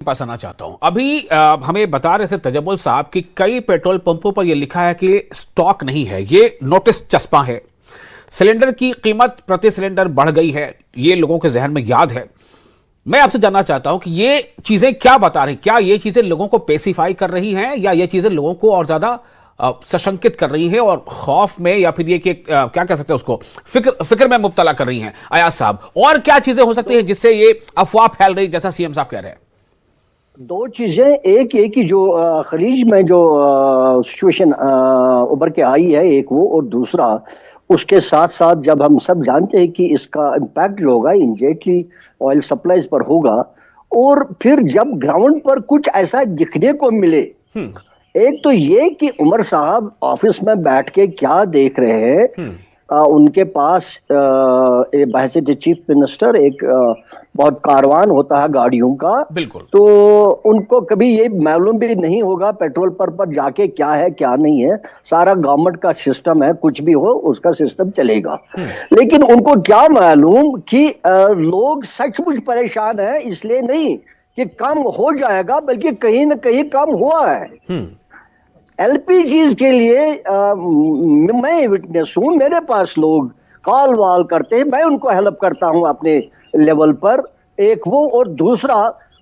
पास आना चाहता हूं। अभी हमें बता रहे थे तजम्मुल साहब कि कई पेट्रोल पंपों पर यह लिखा है कि स्टॉक नहीं है, ये नोटिस चस्पा है। सिलेंडर की कीमत प्रति सिलेंडर बढ़ गई है, ये लोगों के जहन में याद है। मैं आपसे जानना चाहता हूं कि ये चीजें क्या बता रही, क्या ये चीजें लोगों को पेसिफाई कर रही हैं या ये चीजें लोगों को और ज्यादा सशंकित कर रही है और खौफ में या फिर ये कि क्या कह सकते हैं उसको, फिक्र में मुब्तला कर रही हैं। अयाज साहब, और क्या चीजें हो सकती हैं जिससे ये अफवाह फैल रही जैसा सीएम साहब कह रहे हैं? दो चीजें, एक ये कि जो खलीज में जो सिचुएशन उभर के आई है, एक वो, और दूसरा उसके साथ साथ जब हम सब जानते हैं कि इसका इम्पैक्ट जो होगा इमीडिएटली ऑयल सप्लाईज पर होगा, और फिर जब ग्राउंड पर कुछ ऐसा दिखने को मिले, एक तो ये कि उमर साहब ऑफिस में बैठ के क्या देख रहे हैं। उनके पास बहैसियत चीफ मिनिस्टर एक बहुत कारवान होता है गाड़ियों का, बिल्कुल। तो उनको कभी ये मालूम भी नहीं होगा पेट्रोल पर जाके क्या है क्या नहीं है। सारा गवर्नमेंट का सिस्टम है, कुछ भी हो उसका सिस्टम चलेगा। लेकिन उनको क्या मालूम कि लोग सचमुच परेशान है, इसलिए नहीं कि कम हो जाएगा बल्कि कहीं ना कहीं कम हुआ है। एलपीजीज के लिए मैं विटनेस हूं, मेरे पास लोग कॉल वाल करते हैं, मैं उनको हेल्प करता हूं अपने लेवल पर, एक वो, और दूसरा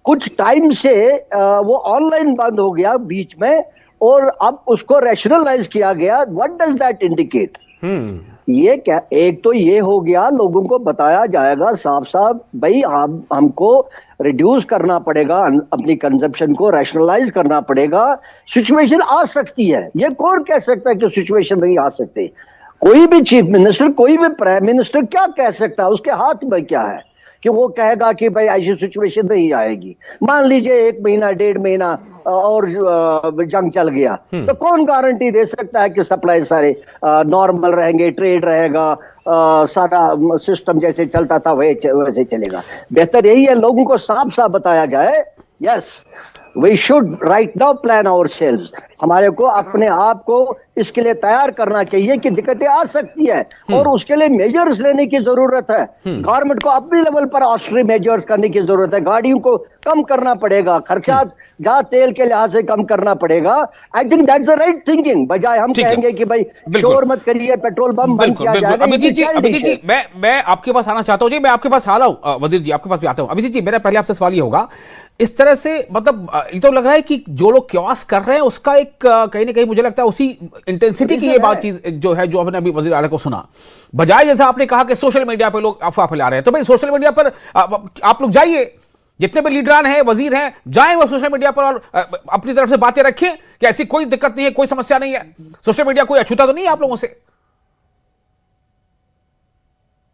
कुछ टाइम से वो ऑनलाइन बंद हो गया बीच में और अब उसको रैशनलाइज किया गया। What does that indicate? ये क्या, एक तो ये हो गया, लोगों को बताया जाएगा साफ साफ, भाई हमको रिड्यूस करना पड़ेगा, अपनी कंजप्शन को रैशनलाइज करना पड़ेगा। सिचुएशन आ सकती है, ये कौन कह सकता है कि सिचुएशन नहीं आ सकती? कोई भी चीफ मिनिस्टर, कोई भी प्राइम मिनिस्टर क्या कह सकता है? उसके हाथ में क्या है कि वो कहेगा कि भाई ऐसी सिचुएशन नहीं आएगी। मान लीजिए 1 महीना 1.5 महीना और जंग चल गया, तो कौन गारंटी दे सकता है कि सप्लाई सारे नॉर्मल रहेंगे, ट्रेड रहेगा, सारा सिस्टम जैसे चलता था वैसे चलेगा? बेहतर यही है लोगों को साफ साफ बताया जाए, yes we should right now plan ourselves. हमारे को अपने आप को इसके लिए तैयार करना चाहिए कि दिक्कतें आ सकती है और उसके लिए मेजर्स लेने की जरूरत है। गवर्नमेंट को अपने लेवल पर ऑस्ट्री मेजर्स करने की जरूरत है। गाड़ियों को कम करना पड़ेगा, खर्चा जहां तेल के लिहाज से कम करना पड़ेगा। I think that's the right thinking, बजाय हम कहेंगे कि भाई शोर मत करिए, पेट्रोल बम बंद किया जाएगा। अभिजीत जी, मैं आपके पास आना चाहता हूं जी, मैं आपके पास आ रहा हूं, वजीर जी आपके पास भी आता हूं। अभिजीत जी, मेरा पहले आपसे सवाल ये होगा, इस तरह से मतलब ये तो लग रहा है कि जो लोग क्यास कर रहे हैं उसका एक कहीं ना कहीं मुझे लगता है उसी इंटेंसिटी की ये बात चीज जो है, जो हमने अभी वजीर आला को सुना, बजाय जैसा आपने कहा कि सोशल मीडिया पे लोग अफवाह फैला रहे हैं। तो भाई सोशल मीडिया पर आप लोग जाइए, जितने भी लीडरान हैं, वजीर हैं, जाएं वो सोशल मीडिया पर और अपनी तरफ से बातें रखें कि ऐसी कोई दिक्कत नहीं है, कोई समस्या नहीं है। सोशल मीडिया कोई अछूता तो नहीं है आप लोगों से?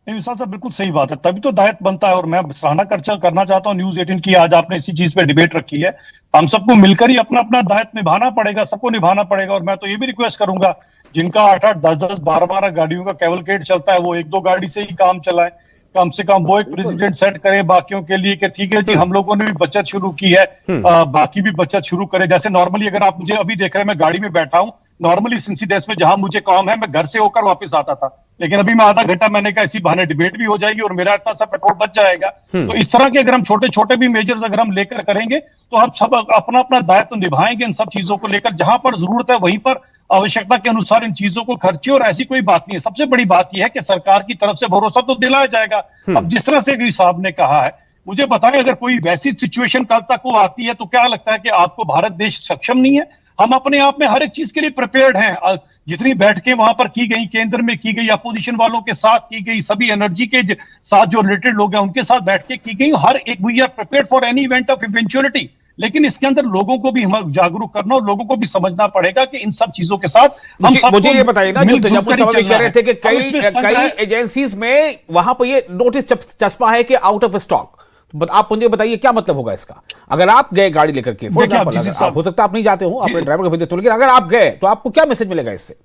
नहीं विशाल साहब, बिल्कुल सही बात है, तभी तो दायित्व बनता है। और मैं सराहना करना चाहता हूँ न्यूज 18 की, आज आपने इसी चीज पे डिबेट रखी है। हम सबको मिलकर ही अपना अपना दायित्व निभाना पड़ेगा, सबको निभाना पड़ेगा। और मैं तो ये भी रिक्वेस्ट करूंगा, जिनका 8-8, 10-10, 12-12 गाड़ियों का कैवलकेड चलता है, वो 1-2 गाड़ी से ही काम चलाए। कम से कम वो एक प्रेसिडेंट सेट करे बाकियों के लिए कि ठीक है जी, हम लोगों ने भी बचत शुरू की है, बाकी भी बचत शुरू करे। जैसे नॉर्मली अगर आप मुझे अभी देख रहे हैं, मैं गाड़ी में बैठा हूं, नॉर्मली सिंसी डेज में जहां मुझे काम है मैं घर से होकर वापस आता था, लेकिन अभी मैं आधा घंटा, मैंने कहा इसी बहाने डिबेट भी हो जाएगी और मेरा इतना सा पेट्रोल बच जाएगा। तो इस तरह के अगर हम छोटे छोटे भी मेजर्स अगर हम लेकर करेंगे तो हम सब अपना अपना दायित्व निभाएंगे इन सब चीजों को लेकर। जहां पर जरूरत है वहीं पर आवश्यकता के अनुसार इन चीजों को खर्चे, और ऐसी कोई बात नहीं है। सबसे बड़ी बात यह है कि सरकार की तरफ से भरोसा तो दिलाया जाएगा। अब जिस तरह से साहब ने कहा है, मुझे बताएं अगर कोई वैसी सिचुएशन कल तक को आती है तो क्या लगता है कि आपको भारत देश सक्षम नहीं है? हम अपने आप में हर एक चीज के लिए प्रिपेयर्ड हैं। जितनी बैठकें वहां पर की गई, केंद्र में की गई, अपोजिशन वालों के साथ की गई, सभी एनर्जी के साथ जो रिलेटेड लोग हैं उनके साथ बैठकें की गई, हर एक, we are prepared for any event of eventuality. लेकिन इसके अंदर लोगों को भी हम जागरूक करना और लोगों को भी समझना पड़ेगा कि इन सब चीजों के साथ हम सब। मुझे ये बताइए ना, जो तजम्मुल साहब कह रहे थे कि कई एजेंसीज में वहां पर ये नोटिस चस्पा है कि आउट ऑफ स्टॉक, आप मुझे बताइए क्या मतलब होगा इसका? अगर आप गए गाड़ी लेकर के, फॉर एग्जांपल, हो सकता है आप नहीं जाते हो, अपने ड्राइवर को भेजते हो, लेकिन अगर आप गए तो आपको क्या मैसेज मिलेगा इससे?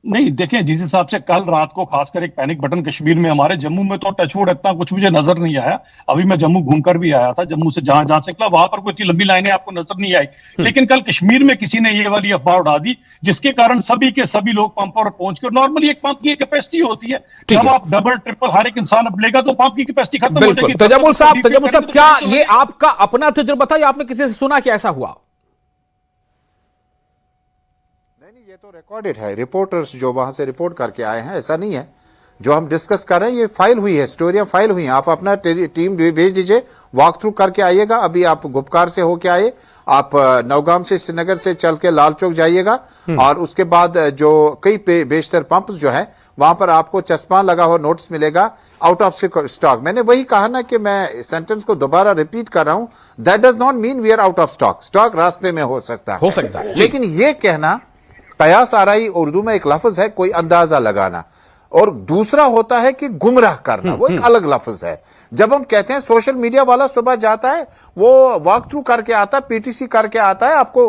नहीं देखें, जिस हिसाब से कल रात को खासकर एक पैनिक बटन कश्मीर में, हमारे जम्मू में तो टचवुड इतना कुछ मुझे नजर नहीं आया। अभी मैं जम्मू घूमकर भी आया था, जम्मू से जहां जहां से निकला वहां पर कोई इतनी लंबी लाइनें आपको नजर नहीं आई। लेकिन कल कश्मीर में किसी ने ये वाली अफवाह उड़ा दी, जिसके कारण सभी के सभी लोग पंप पर पहुंचकर, नॉर्मली एक पंप की कैपेसिटी होती है, जब आप डबल ट्रिपल हर एक इंसान अब लेगा तो पंप की कैपेसिटी खत्म हो जाएगी। तजम्मुल साहब, क्या ये आपका अपना तजुर्बा था या आपने किसी से सुना कि ऐसा हुआ? ये तो रिकॉर्डेड है, रिपोर्टर्स जो वहां से रिपोर्ट करके आए हैं, ऐसा नहीं है जो हम डिस्कस कर रहे हैं, ये फाइल हुई है, स्टोरियां फाइल हुई हैं। आप अपना टीम भेज दीजिए, वॉक थ्रू करके आइएगा। अभी आप गुपकार से होके आए, आप नौगाम से श्रीनगर से चल के लाल चौक जाइएगा, और उसके बाद जो कई बेशतर पंप जो है वहां पर आपको चश्मा लगा हुआ नोटिस मिलेगा, आउट ऑफ स्टॉक। मैंने वही कहा ना कि मैं सेंटेंस को दोबारा रिपीट कर रहा हूं, that does not mean we are out of stock. Stock रास्ते में हो सकता है, लेकिन ये कहना, कयास आराई उर्दू में एक लफ्ज है, कोई अंदाजा लगाना, और दूसरा होता है कि गुमराह करना, वो एक अलग लफ्ज है। जब हम कहते हैं सोशल मीडिया वाला सुबह जाता है, वो वॉक थ्रू करके आता है, पीटीसी करके आता है, आपको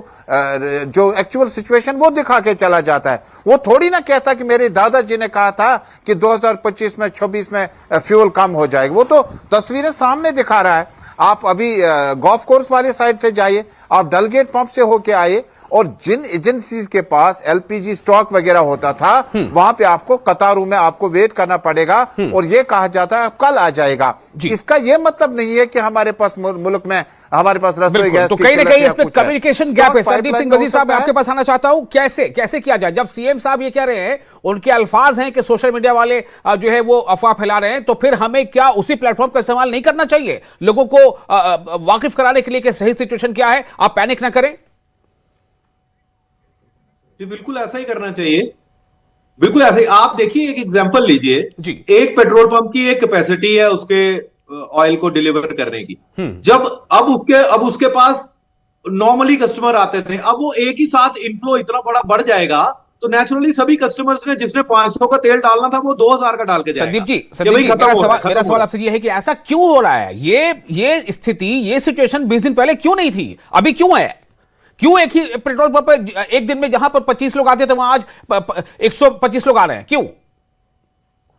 जो एक्चुअल सिचुएशन वो दिखा के चला जाता है। वो थोड़ी ना कहता कि मेरे दादाजी ने कहा था कि 2025 में 26 में फ्यूल कम हो जाएगा। वो तो तस्वीरें सामने दिखा रहा है। आप अभी गोल्फ कोर्स वाले साइड से जाइए, आप डलगेट पंप से होके आए, और जिन एजेंसीज के पास एलपीजी स्टॉक वगैरह होता था, वहां पे आपको कतारों में आपको वेट करना पड़ेगा, और ये कहा जाता है कल आ जाएगा। इसका ये मतलब नहीं है कि हमारे पास मुल्क में हमारे पास रसोई गैस, तो कहीं ना कहीं इसमें कम्युनिकेशन गैप है। संदीप सिंह वजीर साहब, मैं आपके पास आना चाहता हूं, कैसे किया जाए? जब सीएम साहब ये कह रहे हैं, उनके अल्फाज हैं कि सोशल मीडिया वाले जो है वो अफवाह फैला रहे हैं, तो फिर हमें क्या उसी प्लेटफॉर्म का इस्तेमाल नहीं करना चाहिए लोगों को वाकिफ कराने के लिए कि सही सिचुएशन क्या है, आप पैनिक ना करें? जी बिल्कुल ऐसा ही करना चाहिए, बिल्कुल ऐसा ही। आप देखिए, एक एग्जांपल लीजिए, एक पेट्रोल पंप की एक कैपेसिटी है उसके ऑयल को डिलीवर करने की। जब अब उसके पास नॉर्मली कस्टमर आते थे, अब वो एक ही साथ इनफ्लो इतना बड़ा बढ़ जाएगा, तो नेचुरली सभी कस्टमर्स ने, जिसने 500 का तेल डालना था वो 2000 का डाल के जाएगा। संदीप जी, मेरा सवाल आपसे ये है कि ऐसा क्यों हो रहा है? ये स्थिति, ये सिचुएशन 20 दिन पहले क्यों नहीं थी, अभी क्यों है? क्यों एक ही पेट्रोल पंप पे एक दिन में जहां पर 25 लोग आते थे वहां आज 125 लोग आ रहे हैं, क्यों?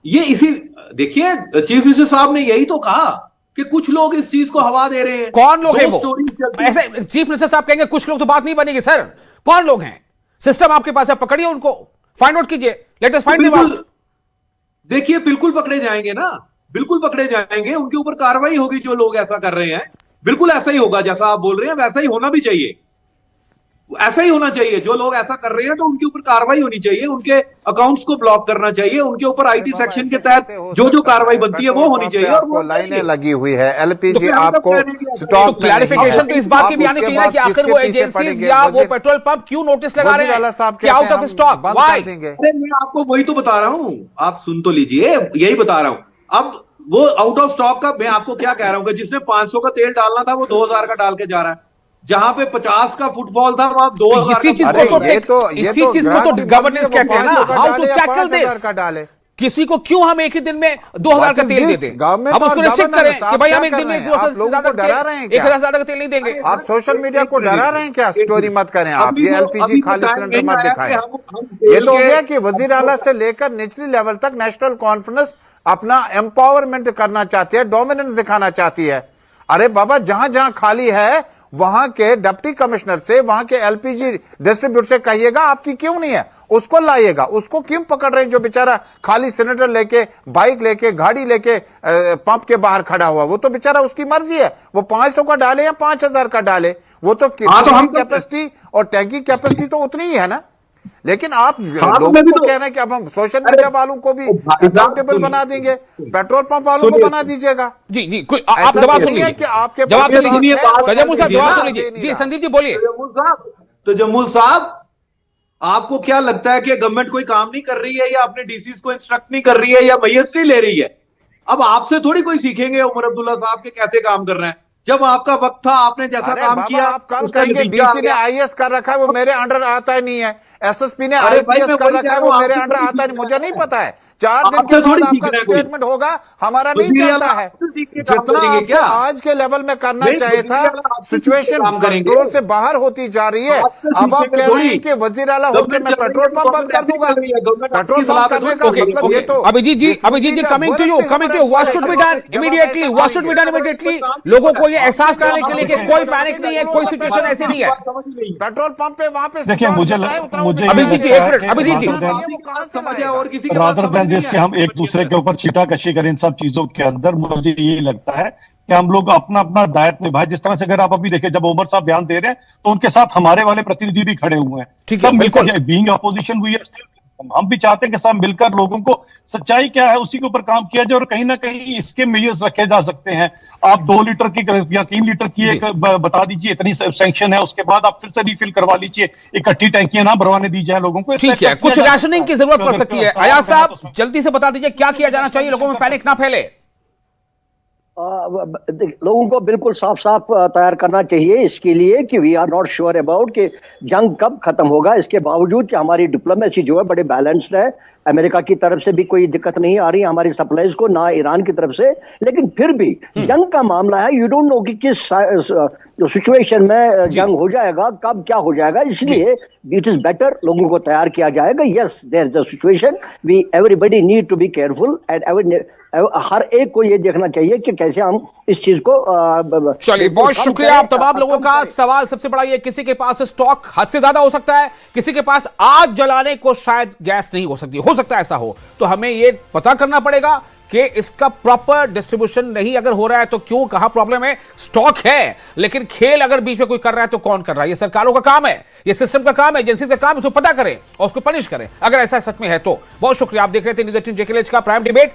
ये इसी, देखिए चीफ मिनिस्टर साहब ने यही तो कहा कि कुछ लोग इस चीज को हवा दे रहे हैं। कौन लोग हैं वो? ऐसे चीफ मिनिस्टर साहब कहेंगे कुछ लोग, तो बात नहीं बनेगी सर। कौन लोग हैं? सिस्टम आपके पास है, पकड़िए उनको, फाइंड आउट कीजिए, let us find them out. देखिए बिल्कुल पकड़े जाएंगे ना, बिल्कुल पकड़े जाएंगे, उनके ऊपर कार्रवाई होगी जो लोग ऐसा कर रहे हैं। बिल्कुल ऐसा ही होगा, जैसा आप बोल रहे हैं वैसा ही होना भी चाहिए, ऐसा ही होना चाहिए। जो लोग ऐसा कर रहे हैं तो उनके ऊपर कार्रवाई होनी चाहिए, उनके अकाउंट्स को ब्लॉक करना चाहिए, उनके ऊपर आईटी सेक्शन के तहत जो कार्रवाई बनती है वो होनी चाहिए। और वो लाइनें लगी हुई है, एलपीजी आपको स्टॉक, क्लैरिफिकेशन तो इस बात की भी आनी चाहिए कि आखिर वो एजेंसीज या वो पेट्रोल पंप क्यों नोटिस लगा रहे हैं कि आउट ऑफ स्टॉक, व्हाई? मैं आपको वही तो बता रहा हूं, आप सुन तो लीजिए, यही बता रहा हूं। अब वो आउट ऑफ स्टॉक का मैं आपको क्या कह रहा हूं कि जिसने 500 का तेल डालना था वो 2000 का डाल के जा रहा है, जहां पे 50 का फुटफॉल था वहां 2000 इसी चीज को तो गवर्नेंस कहते हैं ना, हाउ टू टैकल दिस। किसी को क्यों हम एक ही दिन में 2000 का तेल देते हैं? अब उसको रिस्ट्रिक्ट करें कि भाई हम एक दिन में 1000 का तेल नहीं देंगे। आप सोशल मीडिया को डरा रहे हैं क्या? स्टोरी मत करें आप, ये एलपीजी खाली सिलेंडर मत दिखाएं। ये तो हो गया कि वजीर आला से लेकर निचली लेवल तक नेशनल कॉन्फ्रेंस अपना एम्पावरमेंट करना चाहती है, डोमिनेंस दिखाना चाहती है। अरे बाबा, जहां जहां खाली है वहां के डिप्टी कमिश्नर से, वहां के एलपीजी डिस्ट्रीब्यूटर से कहिएगा आपकी क्यों नहीं है, उसको लाइएगा। उसको क्यों पकड़ रहे हैं जो बेचारा खाली सिलेंडर लेके, बाइक लेके, गाड़ी लेके पंप के बाहर खड़ा हुआ? वो तो बेचारा, उसकी मर्जी है, वो 500 का डाले या 5000 का डाले, वो तो हम कैपेसिटी और टैंकी कैपेसिटी तो उतनी ही है ना। लेकिन आप लोगों को कह रहे हैं कि अब हम सोशल मीडिया वालों को भी अकाउंटेबल बना देंगे, पेट्रोल पंप वालों को बना दीजिएगा। जी कोई आप जवाब सुन लीजिए, जवाब सुन लीजिए, तजम्मुल साहब जवाब सुन लीजिए। जी संदीप जी बोलिए। तजम्मुल साहब, आपको क्या लगता है कि गवर्नमेंट कोई काम नहीं कर रही है, या अपने डीसीज को इंस्ट्रक्ट नहीं कर रही है, या मैयर्स नहीं ले रही है? अब आपसे थोड़ी कोई सीखेंगे उमर अब्दुल्ला साहब के कैसे काम कर रहे हैं। जब आपका वक्त था, आपने जैसा काम किया, आप कल कहेंगे डीसी ने आईएएस कर रखा है, वो मेरे अंडर आता ही नहीं है, एसएसपी ने आईपीएस कर रखा है, वो मेरे अंडर आता नहीं, मुझे नहीं पता है। 4 दिन के बाद आपका स्टेटमेंट होगा, हमारा नहीं चलता है। जितना आपको आज के लेवल में करना चाहिए था, सिचुएशन कंट्रोल से बाहर होती जा रही है। अब आप कह रहे हैं कि वजीर आला होकर मैं पेट्रोल पंप बंद कर दूंगा। पेट्रोल पंप करने का मतलब ये तो Abhijit ji coming to you what should be done immediately लोगों को ये एहसास कराने के लिए कि कोई पैनिक नहीं है, कोई सिचुएशन ऐसी नहीं है। पेट्रोल पंप पे वहां पे देखिए, मुझे अभिजीत जी एक मिनट, अभिजीत जी और किसी रादर देन दिस के हम एक दूसरे के ऊपर छींटाकशी करें इन सब चीजों के अंदर, मुझे ये लगता है कि हम लोग अपना अपना दायित्व निभाए। जिस तरह से अगर आप अभी देखें, जब ओमर साहब बयान दे रहे हैं तो उनके साथ हमारे वाले प्रतिनिधि भी खड़े हुए हैं, सब मिलकर बीइंग अपोजिशन हुई है। हम भी चाहते हैं कि सब मिलकर लोगों को सच्चाई क्या है उसी के ऊपर काम किया जाए, और कहीं ना कहीं इसके मेजर्स रखे जा सकते हैं। आप 2 लीटर की या 3 लीटर की एक बता दीजिए इतनी सैंक्शन है, उसके बाद आप फिर से रिफिल करवा लीजिए, इकट्ठी टैंकियां ना भरवाने दी जाए लोगों को। ठीक है, कुछ राशनिंग की जरूरत पड़ सकती है। अयाज साहब जल्दी से बता दीजिए क्या किया जाना चाहिए, लोगों में पैनिक ना फैले। लोगों को बिल्कुल साफ साफ तैयार करना चाहिए इसके लिए कि we are not sure about कि जंग कब खत्म होगा। इसके बावजूद कि हमारी डिप्लोमेसी जो है बड़े बैलेंस्ड है, अमेरिका की तरफ से भी कोई दिक्कत नहीं आ रही हमारी सप्लाईज को, ना ईरान की तरफ से। लेकिन फिर भी जंग का मामला है, यू डोंट नो कि किस जो सिचुएशन में जंग हो जाएगा, कब क्या हो जाएगा। इसलिए इट इज बेटर लोगों को तैयार किया जाएगा। Yes, there is a situation, we everybody need to be careful and हर एक को ये देखना चाहिए कि कैसे हम इस चीज को चलिए, बहुत शुक्रिया आप तमाम लोगों का। सवाल सबसे बड़ा ये, किसी के पास स्टॉक हद से ज्यादा हो सकता है, किसी के पास आग जलाने को शायद गैस नहीं हो सकता है ऐसा हो, तो हमें ये पता करना पड़ेगा कि इसका प्रॉपर डिस्ट्रीब्यूशन नहीं अगर हो रहा है तो क्यों, कहां प्रॉब्लम है। स्टॉक है, लेकिन खेल अगर बीच में कोई कर रहा है तो कौन कर रहा है। ये सरकारों का काम है, ये सिस्टम का काम है, एजेंसी का काम है, तो पता करें और उसको पनिश करें अगर ऐसा सच में है तो। बहुत शुक्रिया, आप देख रहे थे न्यूज़ 18 जेके का प्राइम डिबेट।